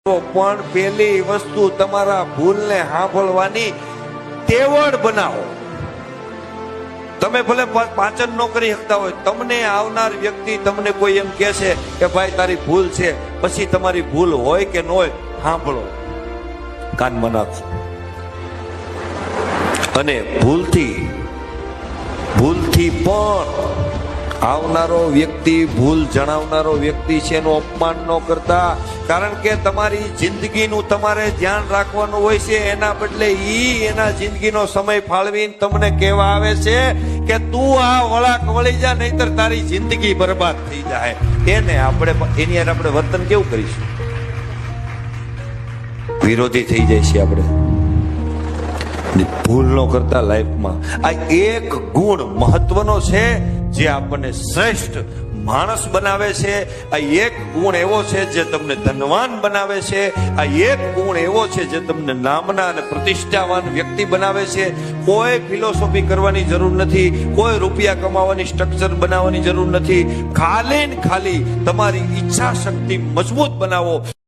પણ પહેલી વસ્તુ તમારા ભૂલને સાંભળવાની તેવડ બનાવો. તમે ભલે પાચન ન કરી શકતા હોય, તમને આવનાર વ્યક્તિ તમને કોઈ એમ કહે છે કે ભાઈ તારી ભૂલ છે, પછી તમારી ભૂલ હોય કે ન હોય સાંભળો, કાનમાં નાખો. અને ભૂલથી પણ આવનારો વ્યક્તિ, ભૂલ જણાવનારો વ્યક્તિ છે એનું અપમાન ન કરતા. કારણ કે તમારી જિંદગીનું તમારે ધ્યાન રાખવાનું હોય છે, એના બદલે એના જિંદગીનો સમય ફાળવીને તમને કહેવા આવે છે કે તું આ વળાક વળી જા, નહીતર તારી જિંદગી બરબાદ થઈ જાય. એની આપણે વર્તન કેવું કરીશું? વિરોધી થઈ જાય છે આપણે. ભૂલ ન કરતા લાઈફમાં આ એક ગુણ મહત્વનો છે જે આપણને શ્રેષ્ઠ માણસ બનાવે છે. આ એક ગુણ એવો છે જે તમને ધનવાન બનાવે છે. આ એક ગુણ એવો છે જે તમને નામના અને પ્રતિષ્ઠાવાન વ્યક્તિ બનાવે છે. કોઈ ફિલોસોફી કરવાની જરૂર નથી, કોઈ રૂપિયા કમાવાની સ્ટ્રક્ચર બનાવવાની જરૂર નથી. ખાલી ને ખાલી તમારી ઈચ્છા શક્તિ મજબૂત બનાવો.